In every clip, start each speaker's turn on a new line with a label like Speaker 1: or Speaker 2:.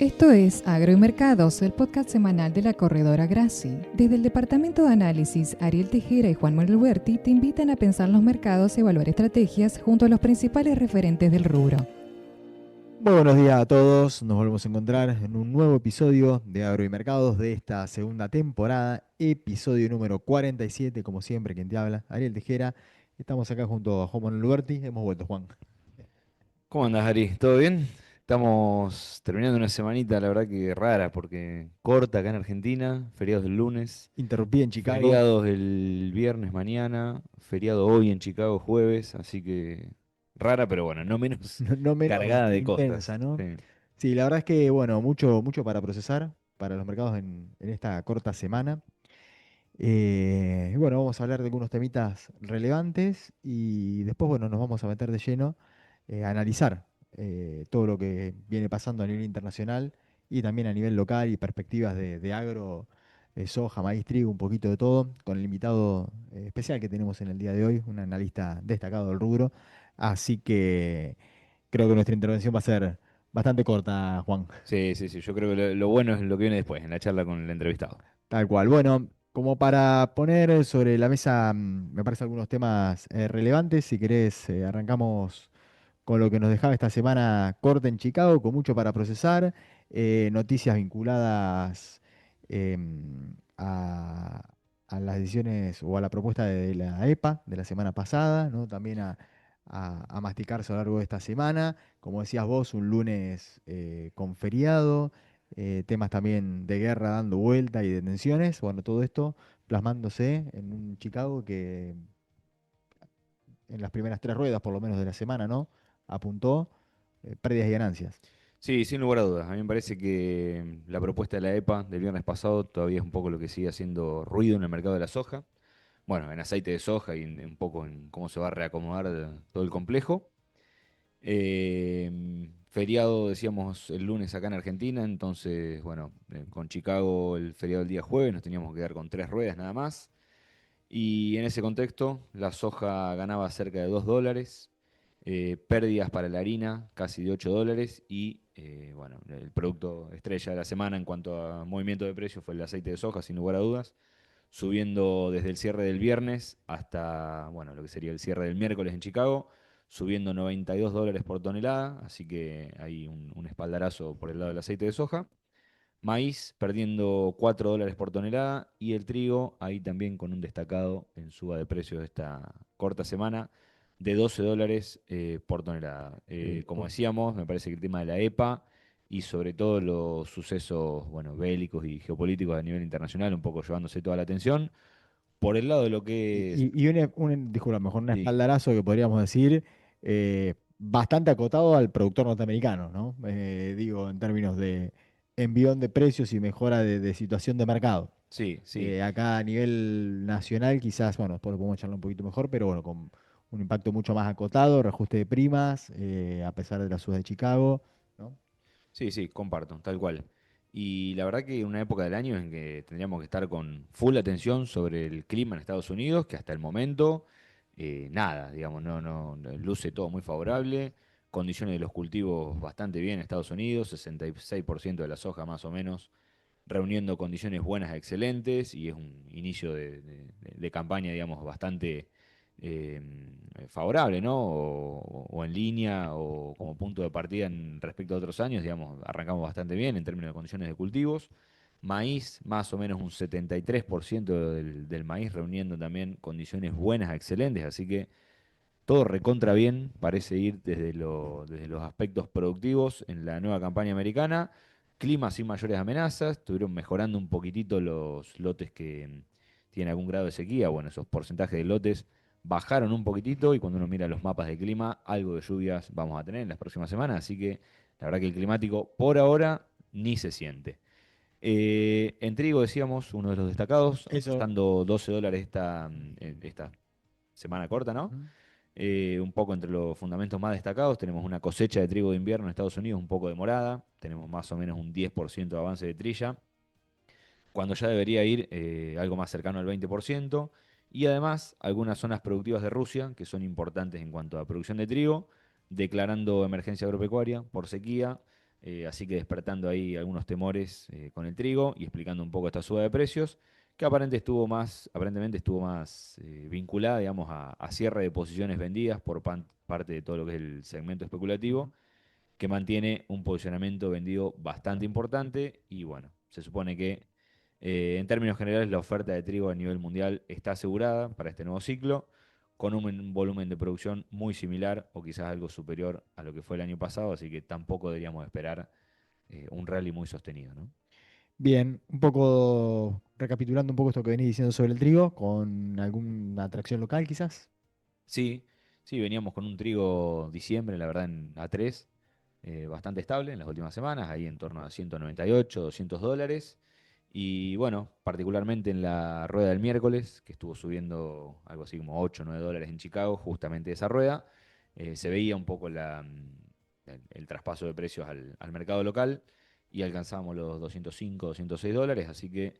Speaker 1: Esto es Agro y Mercados, el podcast semanal de la corredora Graci. Desde el Departamento de Análisis, Ariel Tejera y Juan Manuel Huerti te invitan a pensar los mercados y evaluar estrategias junto a los principales referentes del rubro.
Speaker 2: Muy buenos días a todos, nos volvemos a encontrar en un nuevo episodio de Agro y Mercados de esta segunda temporada, episodio número 47, como siempre, quien te habla, Ariel Tejera. Estamos acá junto a Juan Manuel Huerti, hemos vuelto, Juan.
Speaker 3: ¿Cómo andás, Ari? ¿Todo bien? Estamos terminando una semanita, la verdad que rara, porque corta acá en Argentina, feriados del lunes,
Speaker 2: Interrumpí en Chicago.
Speaker 3: feriados el viernes mañana, feriado hoy en Chicago jueves, así que rara, pero bueno, no menos
Speaker 2: No menos
Speaker 3: cargada de
Speaker 2: intensa,
Speaker 3: cosas.
Speaker 2: ¿no?
Speaker 3: Sí.
Speaker 2: Sí, la verdad es que, bueno, mucho para procesar para los mercados en esta corta semana. Y bueno, vamos a hablar de algunos temitas relevantes y después, bueno, nos vamos a meter de lleno a analizar todo lo que viene pasando a nivel internacional y también a nivel local y perspectivas de agro, soja, maíz, trigo, un poquito de todo, con el invitado especial que tenemos en el día de hoy, un analista destacado del rubro. Así que creo que nuestra intervención va a ser bastante corta, Juan.
Speaker 3: Sí, sí, sí, yo creo que lo bueno es lo que viene después, en la charla con el entrevistado.
Speaker 2: Tal cual. Bueno, como para poner sobre la mesa, me parece algunos temas relevantes. Si querés, arrancamos con lo que nos dejaba esta semana corta en Chicago, con mucho para procesar, noticias vinculadas a, a las decisiones o a la propuesta de la EPA de la semana pasada, ¿no? También a masticarse a lo largo de esta semana. Como decías vos, un lunes con feriado, temas también de guerra dando vuelta y de tensiones. Bueno, todo esto plasmándose en un Chicago que en las primeras tres ruedas, por lo menos de la semana, ¿no? Apuntó pérdidas y ganancias.
Speaker 3: Sí, sin lugar a dudas. A mí me parece que la propuesta de la EPA del viernes pasado todavía es un poco lo que sigue haciendo ruido en el mercado de la soja. Bueno, en aceite de soja y un poco en cómo se va a reacomodar todo el complejo. Feriado, decíamos, el lunes acá en Argentina, entonces, bueno, con Chicago el feriado el día jueves, nos teníamos que quedar con 3 ruedas nada más. Y en ese contexto, la soja ganaba cerca de $2, pérdidas para la harina casi de $8 y, bueno, el producto estrella de la semana en cuanto a movimiento de precios fue el aceite de soja, sin lugar a dudas, subiendo desde el cierre del viernes hasta, bueno, lo que sería el cierre del miércoles en Chicago, subiendo $92 por tonelada, así que hay un espaldarazo por el lado del aceite de soja. Maíz perdiendo $4 por tonelada y el trigo ahí también con un destacado en suba de precios esta corta semana de $12 por tonelada. Como
Speaker 2: Bueno,
Speaker 3: decíamos, me parece que el tema de la EPA y sobre todo los sucesos, bueno, bélicos y geopolíticos a nivel internacional un poco llevándose toda la atención. Por el lado de lo que es...
Speaker 2: disculpa, mejor un
Speaker 3: Sí,
Speaker 2: espaldarazo que podríamos decir bastante acotado al productor norteamericano, ¿no? Digo, en términos de envión de precios y mejora de situación de mercado.
Speaker 3: sí, sí.
Speaker 2: Acá a nivel nacional, quizás, bueno, después lo podemos charlar un poquito mejor, pero bueno, con un impacto mucho más acotado, reajuste de primas, a pesar de la suba de Chicago, ¿no?
Speaker 3: Sí, sí, comparto, tal cual. Y la verdad que una época del año en que tendríamos que estar con full atención sobre el clima en Estados Unidos, que hasta el momento nada, digamos, no, luce todo muy favorable, condiciones de los cultivos bastante bien en Estados Unidos, 66% de la soja más o menos, reuniendo condiciones buenas a excelentes, y es un inicio de campaña, digamos, bastante eh, favorable, ¿no? O en línea o como punto de partida respecto a otros años, digamos, arrancamos bastante bien en términos de condiciones de cultivos. Maíz, más o menos un 73% del maíz, reuniendo también condiciones buenas a excelentes, así que todo recontra bien, parece ir desde los aspectos productivos en la nueva campaña americana. Clima sin mayores amenazas, estuvieron mejorando un poquitito los lotes que tienen algún grado de sequía. Bueno, esos porcentajes de lotes bajaron un poquitito y cuando uno mira los mapas de clima, algo de lluvias vamos a tener en las próximas semanas. Así que la verdad que el climático por ahora ni se siente. En trigo decíamos, uno de los destacados,
Speaker 2: Eso.
Speaker 3: estando $12 esta semana corta, ¿no?
Speaker 2: Ujú.
Speaker 3: Un poco entre los fundamentos más destacados, tenemos una cosecha de trigo de invierno en Estados Unidos un poco demorada, tenemos más o menos un 10% de avance de trilla, cuando ya debería ir algo más cercano al 20%, y además algunas zonas productivas de Rusia, que son importantes en cuanto a producción de trigo, declarando emergencia agropecuaria por sequía, así que despertando ahí algunos temores con el trigo y explicando un poco esta suba de precios, que aparentemente estuvo más vinculada, digamos, a cierre de posiciones vendidas por parte de todo lo que es el segmento especulativo, que mantiene un posicionamiento vendido bastante importante y bueno, se supone que en términos generales la oferta de trigo a nivel mundial está asegurada para este nuevo ciclo, con un volumen de producción muy similar o quizás algo superior a lo que fue el año pasado, así que tampoco deberíamos esperar un rally muy sostenido, ¿no?
Speaker 2: Bien, un poco recapitulando un poco esto que venís diciendo sobre el trigo, con alguna atracción local quizás.
Speaker 3: Sí, sí, veníamos con un trigo diciembre, la verdad, en A3, bastante estable en las últimas semanas, ahí en torno a 198, $200. Y bueno, particularmente en la rueda del miércoles, que estuvo subiendo algo así como 8 o $9 en Chicago, justamente esa rueda, se veía un poco el traspaso de precios al mercado local y alcanzamos los 205, $206, así que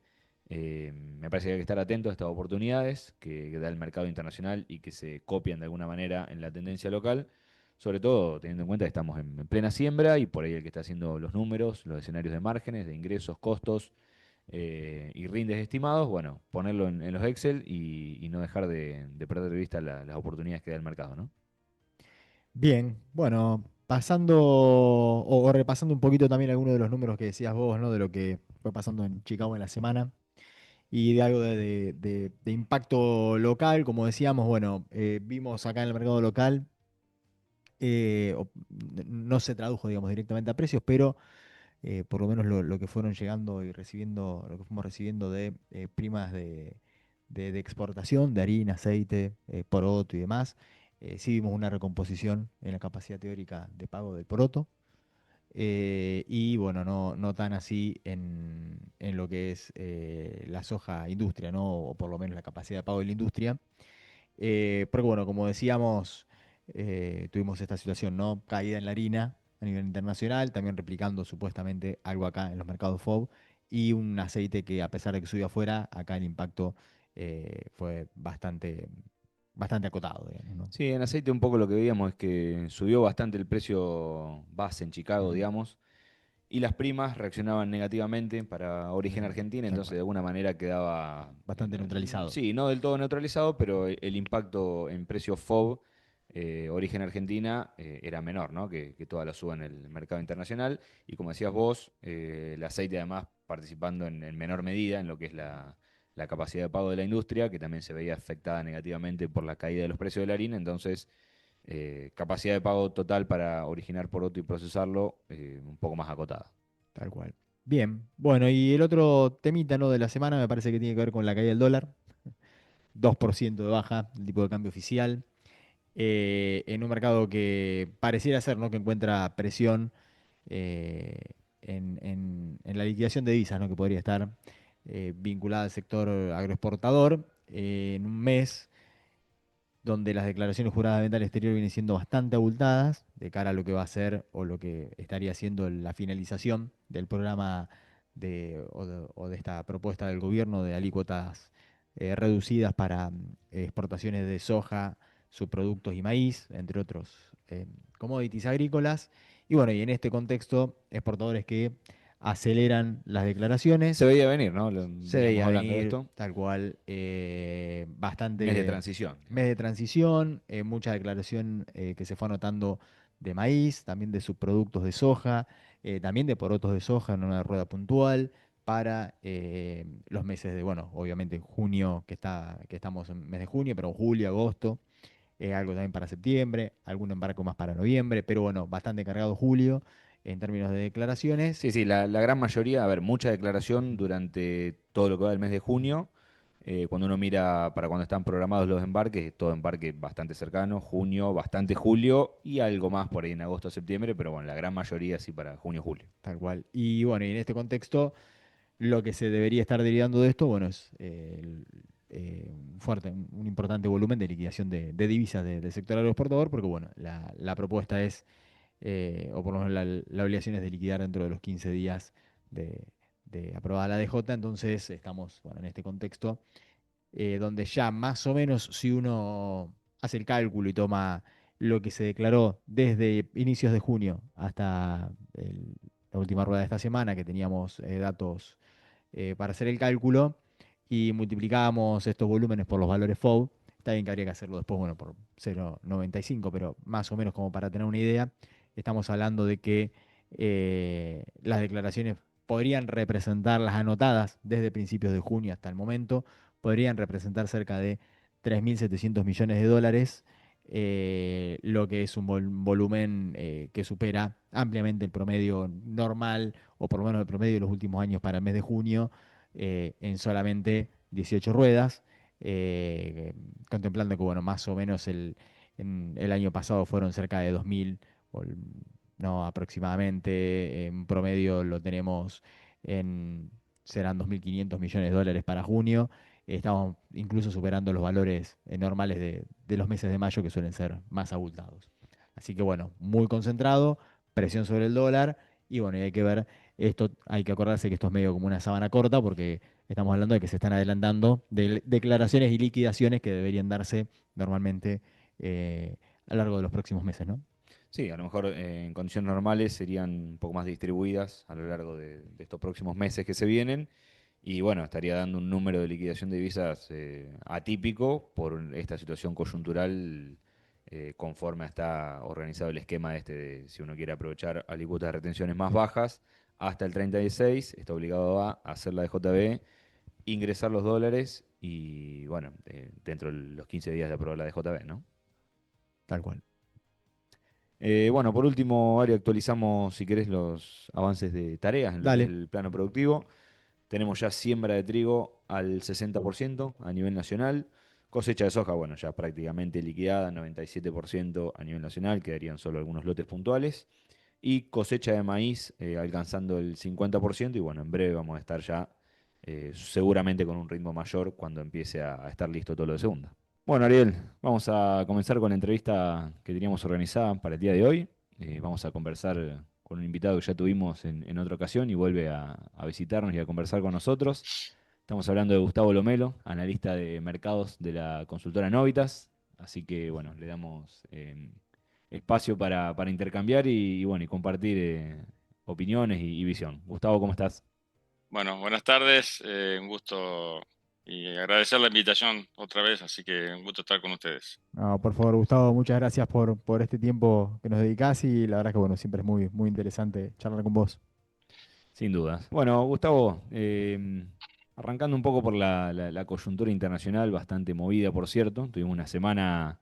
Speaker 3: me parece que hay que estar atentos a estas oportunidades que da el mercado internacional y que se copian de alguna manera en la tendencia local, sobre todo teniendo en cuenta que estamos en plena siembra y por ahí el que está haciendo los números, los escenarios de márgenes, de ingresos, costos y rindes estimados, bueno, ponerlo en los Excel y no dejar de perder de vista las oportunidades que da el mercado, ¿no?
Speaker 2: Bien, bueno, pasando o repasando un poquito también algunos de los números que decías vos, ¿no? De lo que fue pasando en Chicago en la semana y de algo de impacto local, como decíamos, bueno, vimos acá en el mercado local, no se tradujo, digamos, directamente a precios, pero por lo menos lo que fueron llegando y recibiendo, lo que fuimos recibiendo de primas de exportación, de harina, aceite, poroto y demás. Sí vimos una recomposición en la capacidad teórica de pago del poroto. Y bueno, no tan así en lo que es la soja industria, ¿no? O por lo menos la capacidad de pago de la industria. Porque bueno, como decíamos, tuvimos esta situación, ¿no? Caída en la harina a nivel internacional, también replicando supuestamente algo acá en los mercados FOB, y un aceite que a pesar de que subió afuera, acá el impacto fue bastante acotado, digamos, ¿no?
Speaker 3: Sí, en aceite un poco lo que veíamos es que subió bastante el precio base en Chicago,
Speaker 2: Ujú,
Speaker 3: digamos, y las primas reaccionaban negativamente para origen
Speaker 2: ujú,
Speaker 3: argentina,
Speaker 2: tal
Speaker 3: entonces de
Speaker 2: cual.
Speaker 3: alguna manera quedaba,
Speaker 2: Bastante neutralizado.
Speaker 3: sí, no del todo neutralizado, pero el impacto en precio FOB, origen argentina, era menor, ¿no? Que toda la suba en el mercado internacional. Y como decías vos, el aceite además participando en menor medida en lo que es la capacidad de pago de la industria, que también se veía afectada negativamente por la caída de los precios de la harina, entonces capacidad de pago total para originar poroto y procesarlo un poco más acotada.
Speaker 2: Tal cual. Bien, bueno, y el otro temita, ¿no? De la semana me parece que tiene que ver con la caída del dólar. 2% de baja del tipo de cambio oficial. En un mercado que pareciera ser, ¿no? Que encuentra presión eh, en la liquidación de divisas, ¿no? Que podría estar vinculada al sector agroexportador en un mes donde las declaraciones juradas de venta al exterior vienen siendo bastante abultadas de cara a lo que va a ser o lo que estaría siendo la finalización del programa o de esta propuesta del gobierno de alícuotas reducidas para exportaciones de soja, subproductos y maíz, entre otros commodities agrícolas. Y bueno, y en este contexto, exportadores que aceleran las
Speaker 3: Se
Speaker 2: declaraciones.
Speaker 3: veía venir, ¿no?
Speaker 2: Se
Speaker 3: Veníamos
Speaker 2: veía
Speaker 3: hablando de
Speaker 2: venir
Speaker 3: esto.
Speaker 2: tal cual,
Speaker 3: Mes de
Speaker 2: bastante
Speaker 3: transición,
Speaker 2: mes de
Speaker 3: digamos.
Speaker 2: transición, mucha declaración que se fue anotando de maíz, también de subproductos de soja, también de porotos de soja en una rueda puntual para los meses de, bueno, obviamente junio, que estamos en mes de junio, pero julio, agosto, algo también para septiembre, algún embarco más para noviembre, pero bueno, bastante cargado julio en términos de declaraciones.
Speaker 3: Sí, sí, la gran mayoría, a ver, mucha declaración durante todo lo que va del mes de junio. Cuando uno mira para cuando están programados los embarques, todo embarque bastante cercano, junio, bastante julio y algo más por ahí en agosto, septiembre, pero bueno, la gran mayoría sí para junio, julio.
Speaker 2: Tal cual. Y bueno, y en este contexto, lo que se debería estar derivando de esto, bueno, es un fuerte, un importante volumen de liquidación de divisas del sector agroexportador, porque bueno, la propuesta es, o por lo menos la obligación es de liquidar dentro de los 15 días de, de aprobada la DJ, entonces estamos, bueno, en este contexto, donde ya más o menos si uno hace el cálculo y toma lo que se declaró desde inicios de junio hasta la última rueda de esta semana, que teníamos datos para hacer el cálculo y multiplicábamos estos volúmenes por los valores FOB. Está bien que habría que hacerlo después, bueno, por 0,95, pero más o menos como para tener una idea, estamos hablando de que las declaraciones podrían representar, las anotadas desde principios de junio hasta el momento, podrían representar cerca de 3.700 millones de dólares, lo que es un volumen que supera ampliamente el promedio normal, o por lo menos el promedio de los últimos años para el mes de junio, en solamente 18 ruedas, contemplando que, bueno, más o menos en el año pasado fueron cerca de 2.000, o no, aproximadamente, en promedio lo tenemos en, serán 2.500 millones de dólares para junio. Estamos incluso superando los valores normales de los meses de mayo, que suelen ser más abultados. Así que bueno, muy concentrado, presión sobre el dólar, y bueno, y hay que ver esto, hay que acordarse que esto es medio como una sábana corta, porque estamos hablando de que se están adelantando declaraciones y liquidaciones que deberían darse normalmente a lo largo de los próximos meses, ¿no?
Speaker 3: Sí, a lo mejor en condiciones normales serían un poco más distribuidas a lo largo de estos próximos meses que se vienen. Y bueno, estaría dando un número de liquidación de divisas atípico por esta situación coyuntural, conforme está organizado el esquema este de si uno quiere aprovechar alícuotas de retenciones más bajas hasta el 36, está obligado a hacer la de JB, ingresar los dólares y bueno, dentro de los 15 días de aprobar la de JB, ¿no?
Speaker 2: Tal cual.
Speaker 3: Bueno, por último, Ari, actualizamos, si querés, los avances de tareas en lo que es
Speaker 2: Dale.
Speaker 3: el plano productivo. Tenemos ya siembra de trigo al 60% a nivel nacional. Cosecha de soja, bueno, ya prácticamente liquidada, 97% a nivel nacional, quedarían solo algunos lotes puntuales. Y cosecha de maíz alcanzando el 50%, y bueno, en breve vamos a estar ya seguramente con un ritmo mayor cuando empiece a estar listo todo lo de segunda. Bueno, Ariel, vamos a comenzar con la entrevista que teníamos organizada para el día de hoy. Vamos a conversar con un invitado que ya tuvimos en otra ocasión y vuelve a visitarnos y a conversar con nosotros. Estamos hablando de Gustavo Lomelo, analista de mercados de la consultora Novitas. Así que, bueno, le damos espacio para intercambiar y, bueno, y compartir opiniones y visión. Gustavo, ¿cómo estás?
Speaker 4: Bueno, buenas tardes, un gusto y agradecer la invitación otra vez, así que un gusto estar con ustedes.
Speaker 2: No, por favor, Gustavo, muchas gracias por este tiempo que nos dedicás, y la verdad que bueno, siempre es muy, muy interesante charlar con vos.
Speaker 3: Sin dudas. Bueno, Gustavo, arrancando un poco por la coyuntura internacional, bastante movida, por cierto. Tuvimos una semana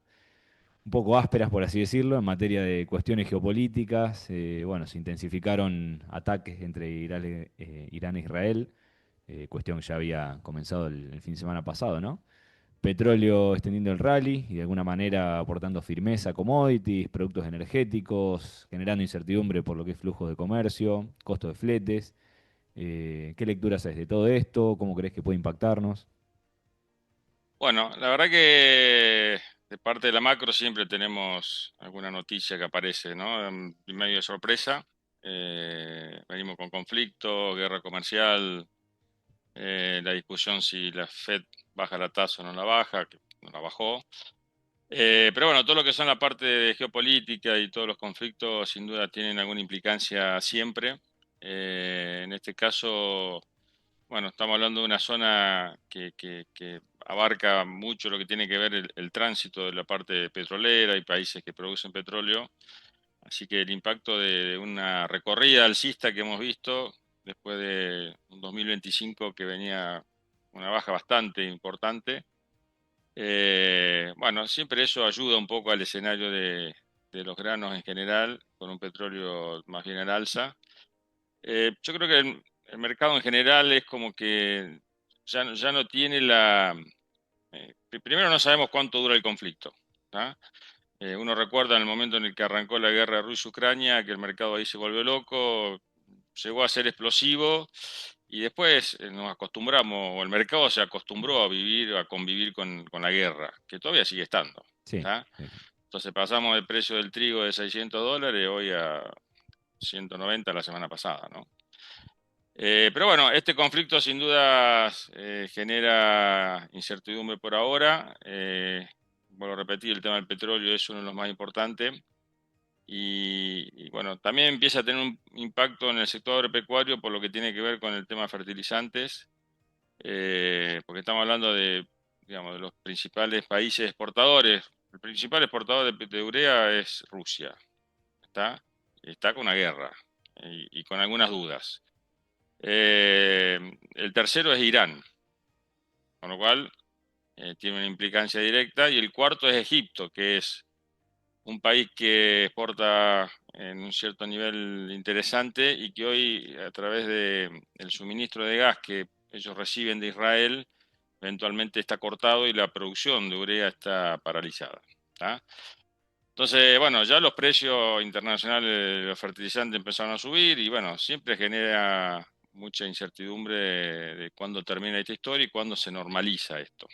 Speaker 3: un poco ásperas, por así decirlo, en materia de cuestiones geopolíticas. Bueno, se intensificaron ataques entre Irán e Israel, cuestión que ya había comenzado el fin de semana pasado, ¿no? Petróleo extendiendo el rally y de alguna manera aportando firmeza a commodities, productos energéticos, generando incertidumbre por lo que es flujos de comercio, costos de fletes. ¿Qué lecturas haces de todo esto? ¿Cómo crees que puede impactarnos?
Speaker 4: Bueno, la verdad que de parte de la macro siempre tenemos alguna noticia que aparece, ¿no? En medio de sorpresa. Venimos con conflicto, guerra comercial, la discusión si la Fed baja la tasa o no la baja, que no la bajó. Pero bueno, todo lo que son la parte de geopolítica y todos los conflictos sin duda tienen alguna implicancia siempre. En este caso, bueno, estamos hablando de una zona que abarca mucho lo que tiene que ver el tránsito de la parte petrolera y países que producen petróleo. Así que el impacto de una recorrida alcista que hemos visto después de un 2025 que venía una baja bastante importante. Bueno, siempre eso ayuda un poco al escenario de los granos en general, con un petróleo más bien al alza. Yo creo que el mercado en general es como que ya no tiene primero no sabemos cuánto dura el conflicto. ¿Tá? Uno recuerda en el momento en el que arrancó la guerra de Rusia-Ucrania, que el mercado ahí se volvió loco, llegó a ser explosivo y después nos acostumbramos, o el mercado se acostumbró a convivir con la guerra, que todavía sigue estando.
Speaker 3: Sí,
Speaker 4: ¿Tá?
Speaker 3: sí.
Speaker 4: Entonces pasamos el precio del trigo de $600 hoy a 190 la semana pasada, ¿no? Pero bueno, este conflicto sin duda genera incertidumbre por ahora. Vuelvo a repetir, el tema del petróleo es uno de los más importantes. y, bueno, también empieza a tener un impacto en el sector agropecuario por lo que tiene que ver con el tema de fertilizantes, porque estamos hablando de, digamos, de los principales países exportadores. El principal exportador de urea es Rusia, ¿está? Está con una guerra y con algunas dudas. El tercero es Irán, con lo cual tiene una implicancia directa. Y el cuarto es Egipto, que es un país que exporta en un cierto nivel interesante y que hoy, a través del suministro de gas que ellos reciben de Israel, eventualmente está cortado y la producción de urea está paralizada. ¿Tá? Entonces, bueno, ya los precios internacionales de los fertilizantes empezaron a subir y bueno, siempre genera mucha incertidumbre de cuándo termina esta historia y cuándo se normaliza esto.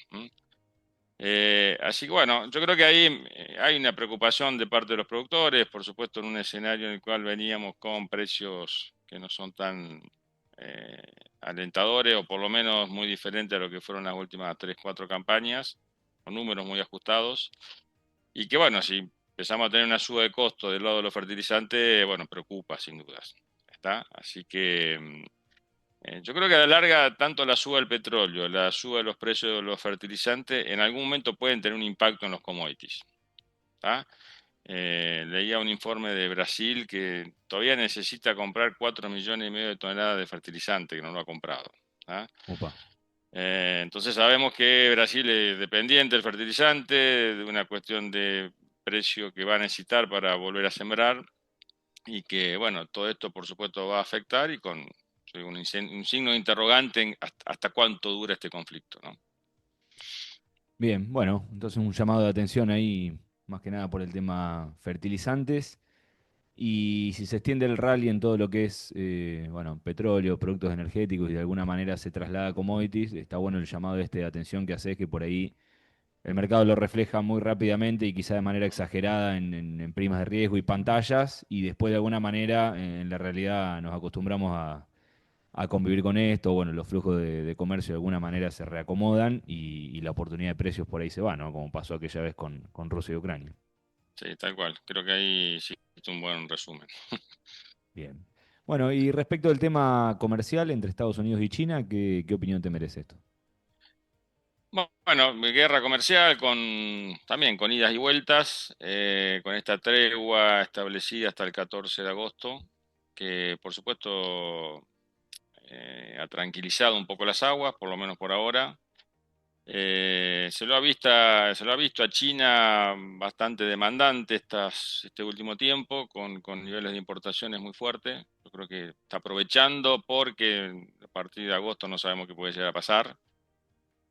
Speaker 4: Así que bueno, yo creo que ahí hay una preocupación de parte de los productores, por supuesto en un escenario en el cual veníamos con precios que no son tan eh, alentadores o por lo menos muy diferentes a lo que fueron las últimas 3, 4 campañas, con números muy ajustados. Y que bueno, si empezamos a tener una suba de costo del lado de los fertilizantes, bueno, preocupa sin dudas. ¿Está? Así que yo creo que a la larga, tanto la suba del petróleo, la suba de los precios de los fertilizantes, en algún momento pueden tener un impacto en los commodities. ¿Tá? Leía un informe de Brasil que todavía necesita comprar 4,5 millones de toneladas de fertilizante, que no lo ha comprado. ¿Tá?
Speaker 3: Upa.
Speaker 4: Entonces sabemos que Brasil es dependiente del fertilizante, de una cuestión de precio que va a necesitar para volver a sembrar y que, bueno, todo esto por supuesto va a afectar y con un signo de interrogante en hasta cuánto dura este conflicto, ¿no?
Speaker 3: Bien, bueno, entonces un llamado de atención ahí, más que nada por el tema fertilizantes. Y si se extiende el rally en todo lo que es, bueno, petróleo, productos energéticos y de alguna manera se traslada a commodities, está bueno el llamado de atención que haces, que por ahí el mercado lo refleja muy rápidamente y quizá de manera exagerada en primas de riesgo y pantallas, y después de alguna manera en la realidad nos acostumbramos a convivir con esto, bueno, los flujos de comercio de alguna manera se reacomodan y la oportunidad de precios por ahí se va, ¿no? Como pasó aquella vez con Rusia y Ucrania.
Speaker 4: Sí, tal cual. Creo que ahí sí es un buen resumen.
Speaker 3: Bien. Bueno, y respecto del tema comercial entre Estados Unidos y China, ¿qué opinión te merece esto?
Speaker 4: Bueno, guerra comercial también con idas y vueltas, con esta tregua establecida hasta el 14 de agosto, que por supuesto ha tranquilizado un poco las aguas, por lo menos por ahora. Se lo ha visto a China bastante demandante este último tiempo, con niveles de importaciones muy fuertes. Yo creo que está aprovechando porque a partir de agosto no sabemos qué puede llegar a pasar.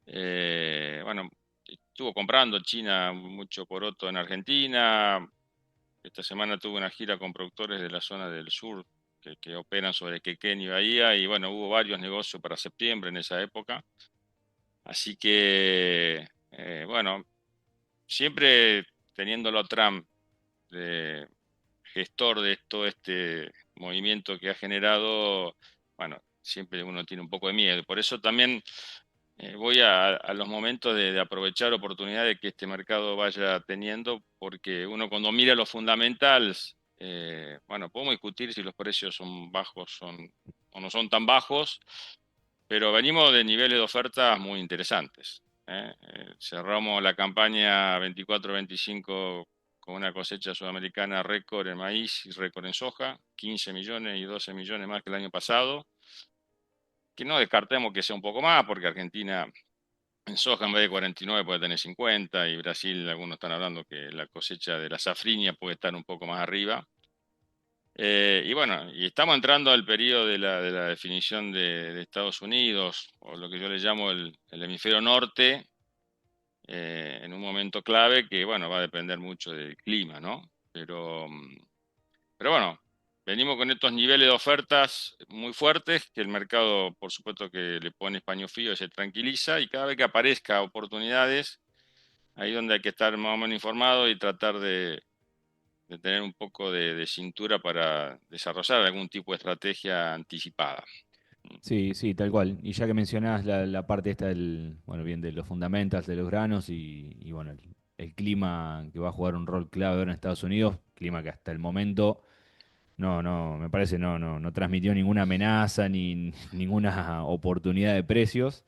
Speaker 4: Bueno, estuvo comprando China mucho poroto en Argentina. Esta semana tuve una gira con productores de la zona del sur que operan sobre Quequén y Bahía y bueno, hubo varios negocios para septiembre en esa época. Así que, bueno, siempre teniéndolo a Trump de gestor de todo este movimiento que ha generado, bueno, siempre uno tiene un poco de miedo. Por eso también voy a los momentos de aprovechar oportunidades que este mercado vaya teniendo, porque uno cuando mira los fundamentals, bueno, podemos discutir si los precios son bajos o no son tan bajos, pero venimos de niveles de ofertas muy interesantes. Cerramos la campaña 24-25 con una cosecha sudamericana récord en maíz y récord en soja, 15 millones y 12 millones más que el año pasado, que no descartemos que sea un poco más, porque Argentina en soja en vez de 49 puede tener 50 y Brasil, algunos están hablando que la cosecha de la safrinia puede estar un poco más arriba. Y bueno, y estamos entrando al periodo de la definición de Estados Unidos, o lo que yo le llamo el hemisferio norte, en un momento clave que, bueno, va a depender mucho del clima, ¿no? Pero bueno, venimos con estos niveles de ofertas muy fuertes, que el mercado, por supuesto, que le pone paño frío y se tranquiliza, y cada vez que aparezca oportunidades, ahí donde hay que estar más o menos informado y tratar de tener un poco de cintura para desarrollar algún tipo de estrategia anticipada.
Speaker 3: Sí, sí, tal cual. Y ya que mencionás la parte esta del, bueno, bien de los fundamentals de los granos y bueno, el clima que va a jugar un rol clave ahora en Estados Unidos, clima que hasta el momento me parece no transmitió ninguna amenaza ni ninguna oportunidad de precios.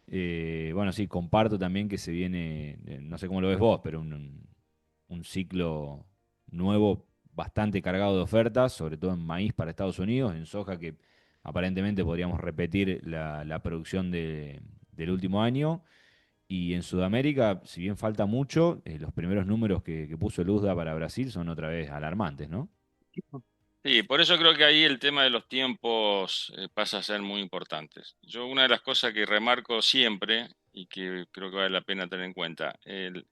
Speaker 3: Bueno, sí, comparto también que se viene, no sé cómo lo ves vos, pero un ciclo nuevo bastante cargado de ofertas, sobre todo en maíz para Estados Unidos, en soja que aparentemente podríamos repetir la producción del último año. Y en Sudamérica, si bien falta mucho, los primeros números que puso el USDA para Brasil son otra vez alarmantes, ¿no?
Speaker 4: Sí, por eso creo que ahí el tema de los tiempos pasa a ser muy importante. Yo una de las cosas que remarco siempre y que creo que vale la pena tener en cuenta, el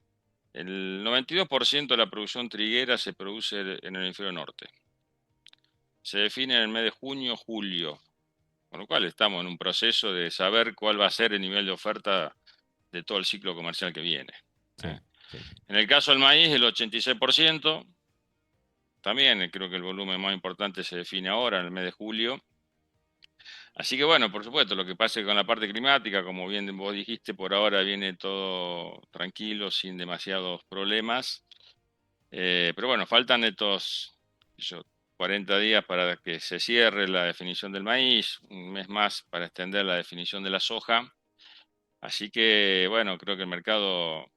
Speaker 4: 92% de la producción triguera se produce en el hemisferio norte. Se define en el mes de junio, julio, con lo cual estamos en un proceso de saber cuál va a ser el nivel de oferta de todo el ciclo comercial que viene.
Speaker 3: Sí,
Speaker 4: ¿Eh?
Speaker 3: sí, sí.
Speaker 4: En el caso del maíz, el 86%, también creo que el volumen más importante se define ahora, en el mes de julio. Así que bueno, por supuesto, lo que pase con la parte climática, como bien vos dijiste, por ahora viene todo tranquilo, sin demasiados problemas. Pero bueno, faltan estos qué sé yo, 40 días para que se cierre la definición del maíz, un mes más para extender la definición de la soja. Así que bueno, creo que el mercado,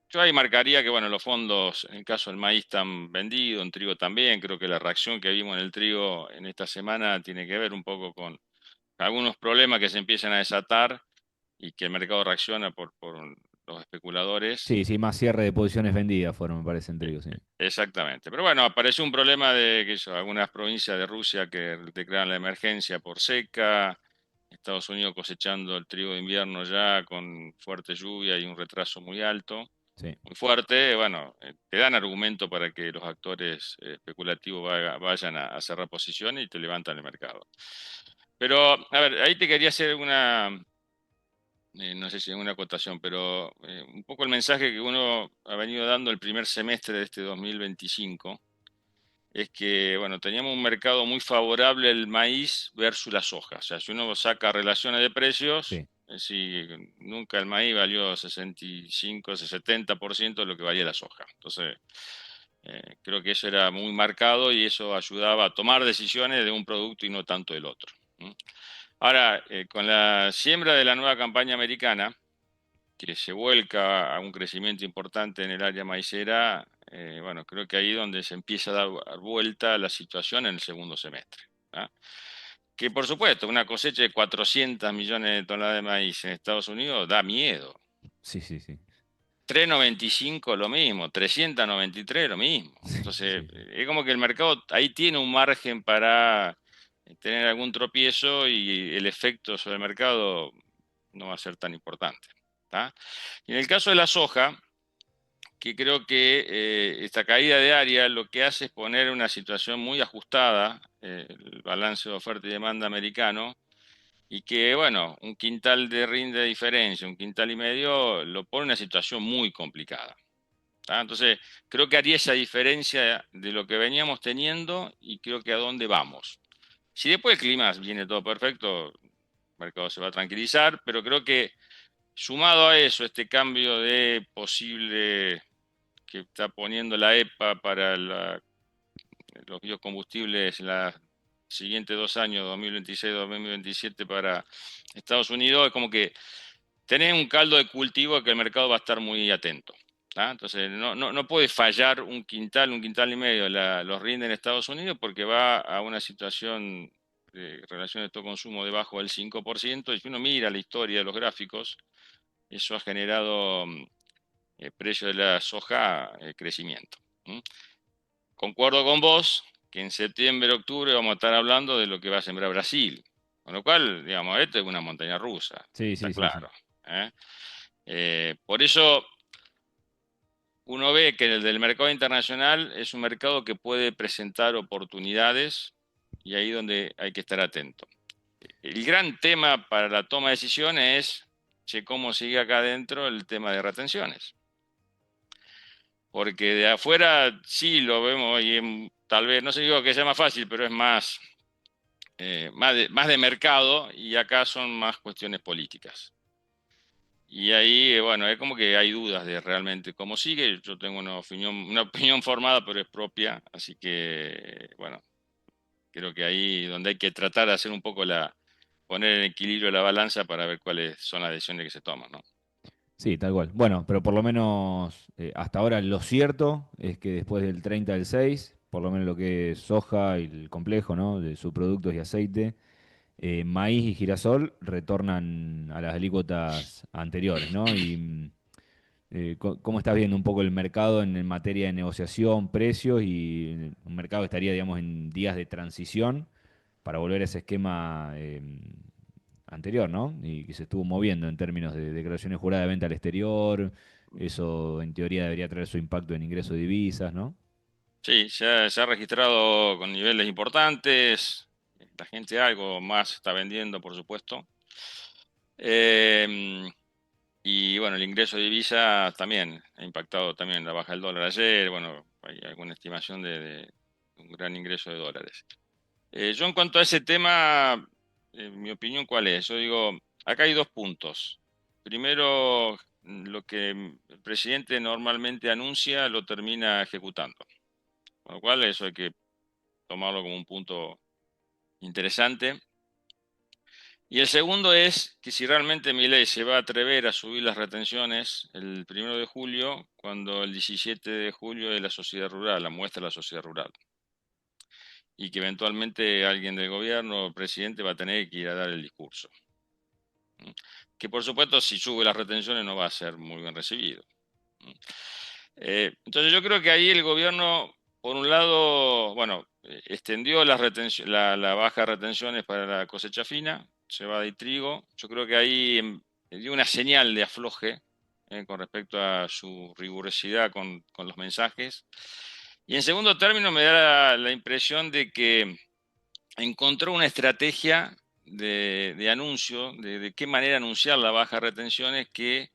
Speaker 4: yo ahí marcaría que bueno, los fondos, en el caso del maíz, están vendidos, en trigo también. Creo que la reacción que vimos en el trigo en esta semana tiene que ver un poco con algunos problemas que se empiezan a desatar y que el mercado reacciona por los especuladores.
Speaker 3: Sí, sí, más cierre de posiciones vendidas fueron, me parece, en trigo, sí.
Speaker 4: Exactamente. Pero bueno, apareció un problema de que algunas provincias de Rusia que declaran la emergencia por seca, Estados Unidos cosechando el trigo de invierno ya con fuerte lluvia y un retraso muy alto,
Speaker 3: Sí.
Speaker 4: muy fuerte. Bueno, te dan argumento para que los actores especulativos vayan a cerrar posiciones y te levantan el mercado. Pero, a ver, ahí te quería hacer no sé si una acotación, pero un poco el mensaje que uno ha venido dando el primer semestre de este 2025 es que, bueno, teníamos un mercado muy favorable el maíz versus la soja. O sea, si uno saca relaciones de precios,
Speaker 3: Sí.
Speaker 4: si nunca el maíz valió 65, 70% de lo que valía la soja. Entonces, creo que eso era muy marcado y eso ayudaba a tomar decisiones de un producto y no tanto del otro. ¿Mm? Ahora, con la siembra de la nueva campaña americana, que se vuelca a un crecimiento importante en el área maicera, bueno, creo que ahí es donde se empieza a dar vuelta la situación en el segundo semestre. ¿Ah? Que por supuesto, una cosecha de 400 millones de toneladas de maíz en Estados Unidos da miedo.
Speaker 3: Sí, sí, sí.
Speaker 4: 395 lo mismo, 393 lo mismo.
Speaker 3: Sí,
Speaker 4: Entonces,
Speaker 3: sí, sí.
Speaker 4: es como que el mercado ahí tiene un margen para tener algún tropiezo y el efecto sobre el mercado no va a ser tan importante. ¿Tá? Y en el caso de la soja, que creo que esta caída de área lo que hace es poner una situación muy ajustada, el balance de oferta y demanda americano, y que, bueno, un quintal de rinde de diferencia, un quintal y medio, lo pone en una situación muy complicada. ¿Tá? Entonces, creo que haría esa diferencia de lo que veníamos teniendo y creo que a dónde vamos. Si después el clima viene todo perfecto, el mercado se va a tranquilizar, pero creo que sumado a eso, este cambio de posible que está poniendo la EPA para los biocombustibles en los siguientes 2 años, 2026-2027 para Estados Unidos, es como que tenés un caldo de cultivo que el mercado va a estar muy atento. ¿Tá? Entonces, no puede fallar un quintal y medio los rinde en Estados Unidos porque va a una situación de relación de todo consumo debajo del 5%. Y si uno mira la historia de los gráficos, eso ha generado precio de la soja, crecimiento. ¿Mm? Concuerdo con vos que en septiembre, octubre vamos a estar hablando de lo que va a sembrar Brasil. Con lo cual, digamos, esto es una montaña rusa,
Speaker 3: Sí,
Speaker 4: está
Speaker 3: sí, sí, sí.
Speaker 4: claro. ¿Eh? Por eso uno ve que el del mercado internacional es un mercado que puede presentar oportunidades y ahí donde hay que estar atento. El gran tema para la toma de decisiones es che, cómo sigue acá adentro el tema de retenciones. Porque de afuera sí lo vemos y tal vez, no sé digo que sea más fácil, pero es más de mercado y acá son más cuestiones políticas. Y ahí, bueno, es como que hay dudas de realmente cómo sigue. Yo tengo una opinión formada, pero es propia. Así que, bueno, creo que ahí donde hay que tratar de hacer un poco poner en equilibrio la balanza para ver cuáles son las decisiones que se toman, ¿no?
Speaker 3: Sí, tal cual. Bueno, pero por lo menos hasta ahora lo cierto es que después del 30 del 6, por lo menos lo que es soja y el complejo, ¿no? De subproductos y aceite, maíz y girasol retornan a las alícuotas anteriores, ¿no? Y ¿cómo estás viendo un poco el mercado en materia de negociación, precios y un mercado que estaría, digamos, en días de transición para volver a ese esquema anterior, ¿no? Y que se estuvo moviendo en términos de declaraciones juradas de venta al exterior. Eso en teoría debería traer su impacto en ingreso de divisas, ¿no?
Speaker 4: Sí, se ha registrado con niveles importantes. La gente algo más está vendiendo, por supuesto. Em, y bueno, el ingreso de divisas también ha impactado también la baja del dólar ayer. Bueno, hay alguna estimación de un gran ingreso de dólares. Yo en cuanto a ese tema, mi opinión, ¿cuál es? Yo digo, acá hay dos puntos. Primero, lo que el presidente normalmente anuncia lo termina ejecutando. Con lo cual, eso hay que tomarlo como un punto interesante. Y el segundo es que si realmente Milei se va a atrever a subir las retenciones el 1 de julio, cuando el 17 de julio es la sociedad rural, la muestra de la sociedad rural, y que eventualmente alguien del gobierno o presidente va a tener que ir a dar el discurso. ¿Mm? Que por supuesto si sube las retenciones no va a ser muy bien recibido. ¿Mm? Entonces yo creo que ahí el gobierno, por un lado, bueno, extendió la baja de retenciones para la cosecha fina, cebada y trigo. Yo creo que ahí dio una señal de afloje con respecto a su rigurosidad con los mensajes. Y en segundo término me da la impresión de que encontró una estrategia de anuncio, de qué manera anunciar la baja de retenciones que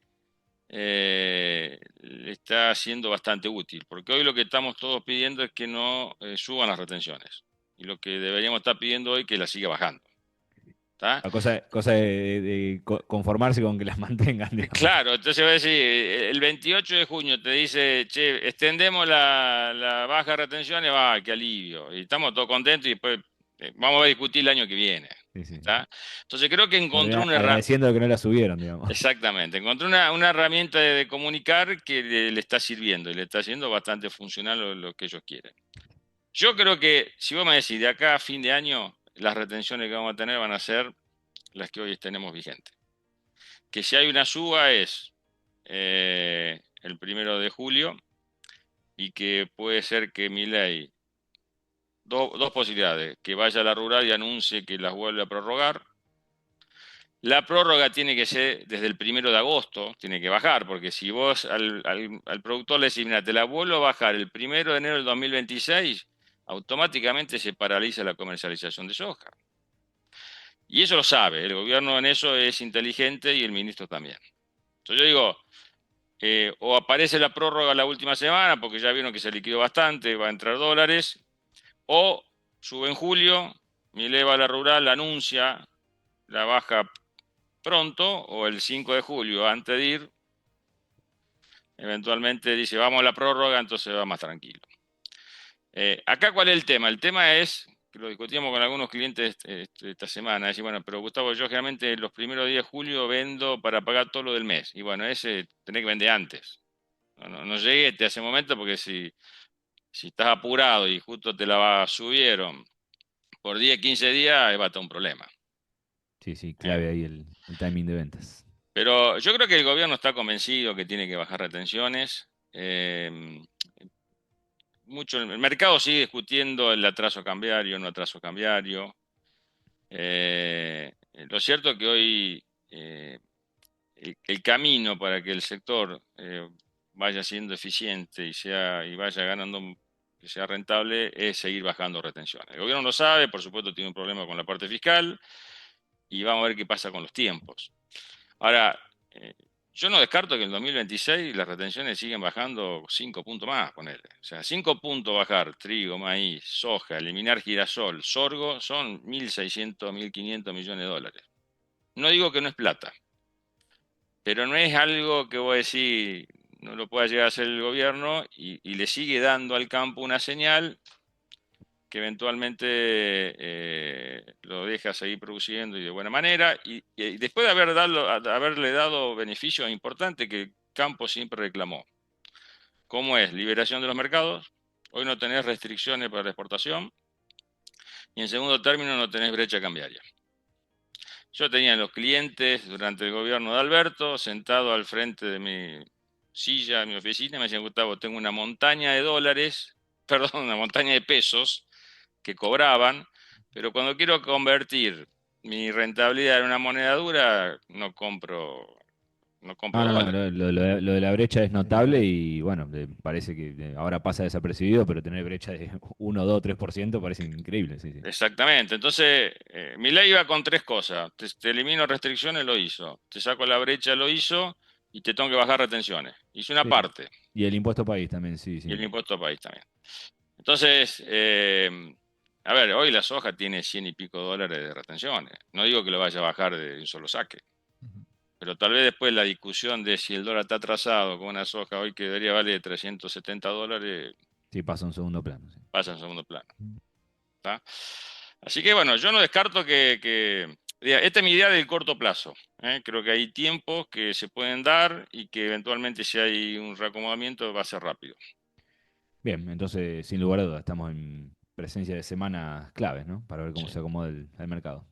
Speaker 4: le está siendo bastante útil, porque hoy lo que estamos todos pidiendo es que no suban las retenciones, y lo que deberíamos estar pidiendo hoy es que las siga bajando. ¿Está?
Speaker 3: La cosa de conformarse con que las mantengan, digamos.
Speaker 4: Claro, entonces va a decir, el 28 de junio te dice, che, extendemos la baja de retenciones, va, qué alivio, y estamos todos contentos y después vamos a discutir el año que viene.
Speaker 3: Sí, sí.
Speaker 4: ¿Está? Entonces creo que encontró una herramienta.
Speaker 3: Agradeciendo que no la subieron, digamos.
Speaker 4: Exactamente, encontré una herramienta de comunicar que le está sirviendo y le está haciendo bastante funcional lo que ellos quieren. Yo creo que, si vos me decís, de acá a fin de año, las retenciones que vamos a tener van a ser las que hoy tenemos vigentes. Que si hay una suba es el 1 de julio, y que puede ser que Milei, dos posibilidades, que vaya a la rural y anuncie que las vuelve a prorrogar. La prórroga tiene que ser desde el 1 de agosto, tiene que bajar, porque si vos al productor le decís, mira, te la vuelvo a bajar el 1 de enero del 2026, automáticamente se paraliza la comercialización de soja. Y eso lo sabe, el gobierno en eso es inteligente y el ministro también. Entonces yo digo, o aparece la prórroga la última semana, porque ya vieron que se liquidó bastante, va a entrar dólares, o sube en julio, Milei va a la rural, anuncia la baja pronto, o el 5 de julio, antes de ir, eventualmente dice, vamos a la prórroga, entonces va más tranquilo. Acá, ¿cuál es el tema? El tema es, que lo discutíamos con algunos clientes esta semana, decir, bueno, pero Gustavo, yo generalmente los primeros días de julio vendo para pagar todo lo del mes, y bueno, ese tenés que vender antes. No llegué a ese momento, porque si estás apurado y justo te la subieron por 10, 15 días, va a estar un problema.
Speaker 3: Sí, sí,
Speaker 4: ¿Eh?
Speaker 3: clave ahí el timing de ventas.
Speaker 4: Pero yo creo que el gobierno está convencido que tiene que bajar retenciones. El mercado sigue discutiendo el atraso cambiario, no atraso cambiario. Lo cierto es que hoy el camino para que el sector vaya siendo eficiente y vaya ganando, que sea rentable, es seguir bajando retenciones. El gobierno lo sabe, por supuesto tiene un problema con la parte fiscal, y vamos a ver qué pasa con los tiempos. Ahora, yo no descarto que en el 2026 las retenciones siguen bajando 5 puntos más, ponele. O sea, 5 puntos bajar trigo, maíz, soja, eliminar girasol, sorgo, son 1.600, 1.500 millones de dólares. No digo que no es plata, pero no es algo que voy a decir, no lo pueda llegar a hacer el gobierno y le sigue dando al campo una señal que eventualmente lo deja seguir produciendo y de buena manera, y después de haberle dado beneficios importantes que el campo siempre reclamó, como es liberación de los mercados, hoy no tenés restricciones para la exportación, y en segundo término no tenés brecha cambiaria. Yo tenía los clientes durante el gobierno de Alberto, sentado al frente de mi silla, de mi oficina, y me decían, Gustavo, tengo una montaña de dólares, perdón, una montaña de pesos que cobraban, pero cuando quiero convertir mi rentabilidad en una moneda dura, no compro
Speaker 3: No, no,
Speaker 4: dólares.
Speaker 3: lo de la brecha es
Speaker 2: Es la
Speaker 3: notable
Speaker 2: brecha.
Speaker 3: y bueno, parece que ahora pasa desapercibido, pero tener brecha de 1, 2, 3% parece increíble, sí, sí.
Speaker 4: Exactamente. Entonces, mi ley iba con tres cosas. Te elimino restricciones, lo hizo. Te saco la brecha, lo hizo. Y te tengo que bajar retenciones. Hice una
Speaker 3: Sí.
Speaker 4: parte.
Speaker 3: Y el impuesto país también, sí,
Speaker 4: Y
Speaker 3: sí.
Speaker 4: el impuesto a país también. Entonces, a ver, hoy la soja tiene 100 y pico dólares de retenciones. No digo que lo vaya a bajar de un solo saque.
Speaker 2: Ujú.
Speaker 4: Pero tal vez después la discusión de si el dólar está atrasado con una soja hoy que debería valer $370
Speaker 3: Sí, pasa a un segundo plano, sí.
Speaker 4: pasa en segundo plano. ¿Tá? Así que bueno, yo no descarto diga, esta es mi idea del corto plazo. ¿Eh? Creo que hay tiempos que se pueden dar y que eventualmente si hay un reacomodamiento va a ser rápido.
Speaker 3: Bien, entonces, sin lugar a dudas, estamos en presencia de semanas claves, ¿no? Para ver cómo
Speaker 4: Sí.
Speaker 3: se acomoda el mercado.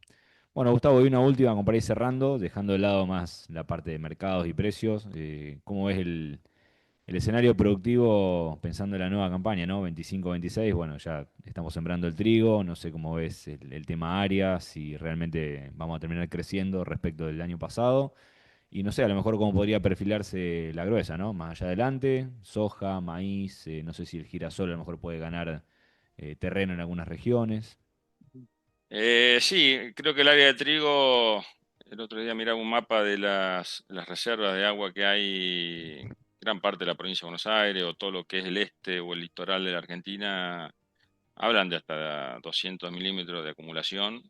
Speaker 3: Bueno, Gustavo, y una última, como para ir cerrando, dejando de lado más la parte de mercados y precios. ¿Cómo ves el escenario productivo pensando en la nueva campaña, ¿no? 25-26, bueno, ya estamos sembrando el trigo, no sé cómo ves el tema áreas, si realmente vamos a terminar creciendo respecto del año pasado. Y no sé, a lo mejor cómo podría perfilarse la gruesa, ¿no? Más allá adelante, soja, maíz, no sé si el girasol a lo mejor puede ganar terreno en algunas regiones.
Speaker 4: Sí, creo que el área de trigo, el otro día miraba un mapa de las reservas de agua que hay en gran parte de la provincia de Buenos Aires o todo lo que es el este o el litoral de la Argentina, hablan de hasta 200 milímetros de acumulación.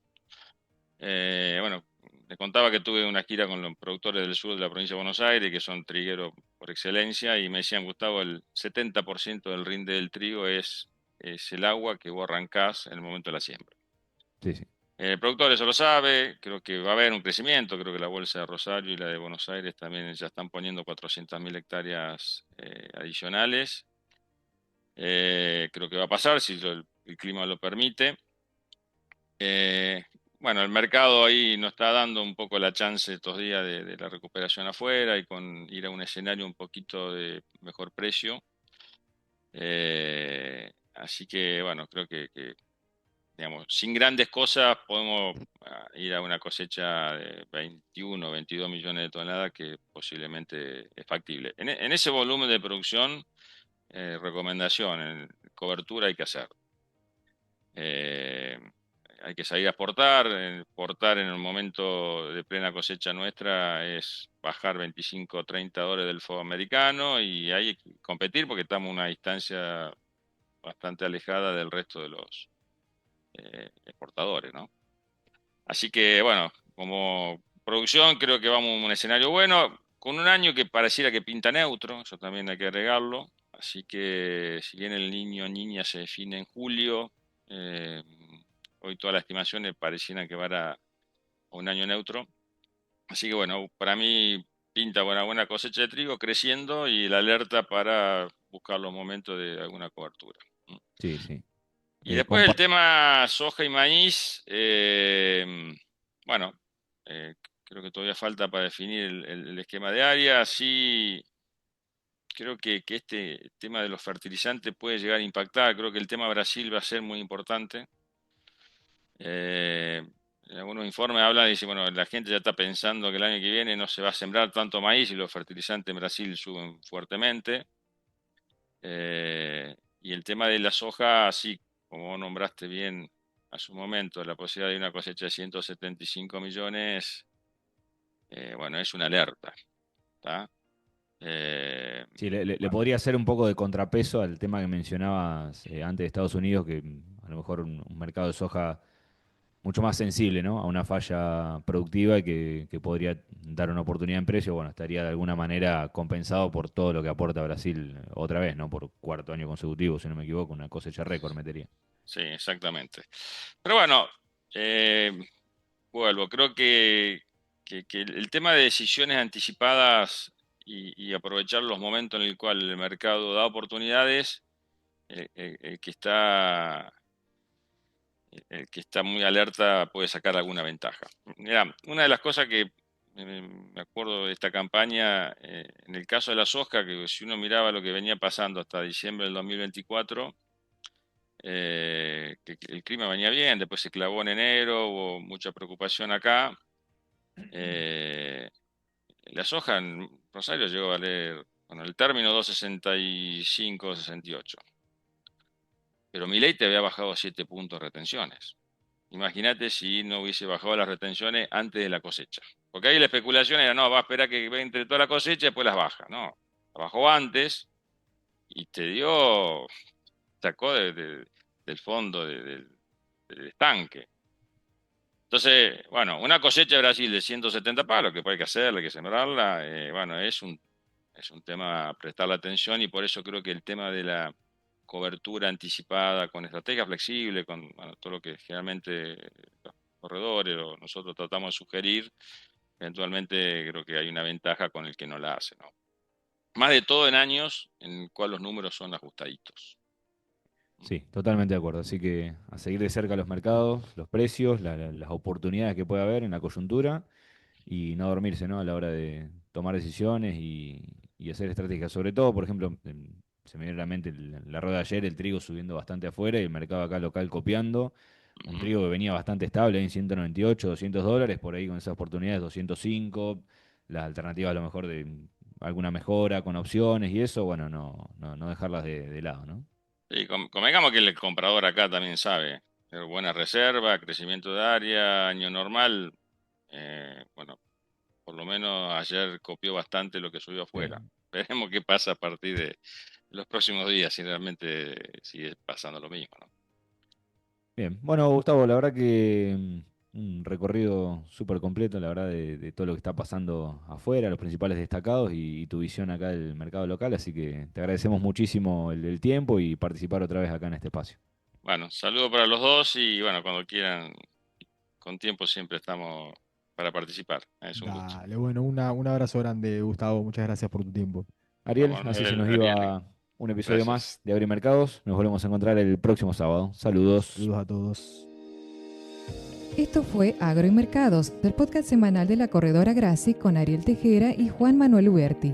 Speaker 4: Bueno, le contaba que tuve una gira con los productores del sur de la provincia de Buenos Aires, que son trigueros por excelencia, y me decían, Gustavo, el 70% del rinde del trigo es el agua que vos arrancás en el momento de la siembra.
Speaker 3: Sí, sí.
Speaker 4: El productor eso lo sabe, creo que va a haber un crecimiento, creo que la bolsa de Rosario y la de Buenos Aires también ya están poniendo 400.000 hectáreas adicionales. Creo que va a pasar si el clima lo permite. Eh, bueno, el mercado ahí nos está dando un poco la chance estos días de la recuperación afuera y con ir a un escenario un poquito de mejor precio. Así que, bueno, creo que, digamos, sin grandes cosas podemos ir a una cosecha de 21 o 22 millones de toneladas que posiblemente es factible. En ese volumen de producción, recomendación, cobertura hay que hacer. Eh, Hay que salir a exportar. Exportar en el momento de plena cosecha nuestra es bajar 25 o 30 dólares del FOB americano y hay que competir porque estamos a una distancia bastante alejada del resto de los exportadores, ¿no? Así que bueno, como producción creo que vamos a un escenario bueno, con un año que pareciera que pinta neutro, eso también hay que agregarlo. Así que si bien el niño o niña se define en julio, eh, hoy todas las estimaciones parecieran que van a un año neutro. Así que bueno, para mí pinta buena cosecha de trigo creciendo y la alerta para buscar los momentos de alguna cobertura.
Speaker 3: Sí, sí.
Speaker 4: Y después el
Speaker 3: Comparto.
Speaker 4: tema soja y maíz, bueno, creo que todavía falta para definir el esquema de área. Sí, creo que este tema de los fertilizantes puede llegar a impactar. Creo que el tema Brasil va a ser muy importante. Eh, en algunos informes hablan y dicen, bueno, la gente ya está pensando que el año que viene no se va a sembrar tanto maíz y los fertilizantes en Brasil suben fuertemente. Y el tema de la soja, sí, como vos nombraste bien a su momento, la posibilidad de una cosecha de 175 millones, bueno, es una alerta, ¿tá? Eh,
Speaker 3: Sí, le
Speaker 4: bueno,
Speaker 3: podría hacer un poco de contrapeso al tema que mencionabas antes de Estados Unidos, que a lo mejor un mercado de soja mucho más sensible, ¿no? A una falla productiva y que podría dar una oportunidad en precio. Bueno, estaría de alguna manera compensado por todo lo que aporta Brasil otra vez, ¿no? Por cuarto año consecutivo, si no me equivoco, una cosecha récord metería.
Speaker 4: Sí, exactamente. Pero bueno, eh, vuelvo, creo que el tema de decisiones anticipadas y aprovechar los momentos en el cual el mercado da oportunidades, el que está muy alerta puede sacar alguna ventaja. Mira, una de las cosas que me acuerdo de esta campaña, en el caso de la soja, que si uno miraba lo que venía pasando hasta diciembre del 2024, que el clima venía bien, después se clavó en enero, hubo mucha preocupación acá. La soja en Rosario llegó a valer, bueno, el término 2,65, 68. Pero Milei te había bajado 7 puntos de retenciones. Imagínate si no hubiese bajado las retenciones antes de la cosecha. Porque ahí la especulación era, no, va a esperar que entre toda la cosecha y después las baja. No, la bajó antes y te dio, sacó del fondo del estanque. Entonces, bueno, una cosecha de Brasil de 170 palos, que hay que hacerla, hay que sembrarla, bueno, es un tema a prestarle atención y por eso creo que el tema de la cobertura anticipada con estrategia flexible, con bueno, todo lo que generalmente los corredores o nosotros tratamos de sugerir, eventualmente creo que hay una ventaja con el que no la hace, ¿no? Más de todo en años en el cual los números son ajustaditos.
Speaker 3: Sí, totalmente de acuerdo. Así que a seguir de cerca los mercados, los precios, las oportunidades que puede haber en la coyuntura y no dormirse, ¿no? A la hora de tomar decisiones y hacer estrategias. Sobre todo, por ejemplo, se me viene a la mente la rueda de ayer, el trigo subiendo bastante afuera y el mercado acá local copiando. Un
Speaker 4: Ujú.
Speaker 3: trigo que venía bastante estable en 198, $200, por ahí con esas oportunidades 205, las alternativas a lo mejor de alguna mejora con opciones y eso, bueno, no dejarlas de lado, ¿no?
Speaker 4: Y convengamos que el comprador acá también sabe, buena reserva, crecimiento de área, año normal, bueno, por lo menos ayer copió bastante lo que subió
Speaker 3: Sí.
Speaker 4: afuera. Veremos qué pasa a partir de los próximos días, si realmente sigue pasando lo mismo, ¿no?
Speaker 3: Bien, bueno, Gustavo, la verdad que un recorrido súper completo, la verdad, de todo lo que está pasando afuera, los principales destacados y tu visión acá del mercado local, así que te agradecemos muchísimo el tiempo y participar otra vez acá en este espacio.
Speaker 4: Bueno, saludo para los dos y bueno, cuando quieran, con tiempo siempre estamos para participar. Es un gusto.
Speaker 2: Dale, bueno, un abrazo grande, Gustavo. Muchas gracias por tu tiempo.
Speaker 4: Juan
Speaker 3: Ariel, así se
Speaker 4: Manuel,
Speaker 3: nos
Speaker 4: Ariel,
Speaker 3: iba un episodio
Speaker 4: gracias.
Speaker 3: más de Abrir Mercados, nos volvemos a encontrar el próximo sábado. Saludos.
Speaker 2: Saludos a todos.
Speaker 1: Esto fue Agro y Mercados, del podcast semanal de la corredora Graci con Ariel Tejera y Juan Manuel Huerti.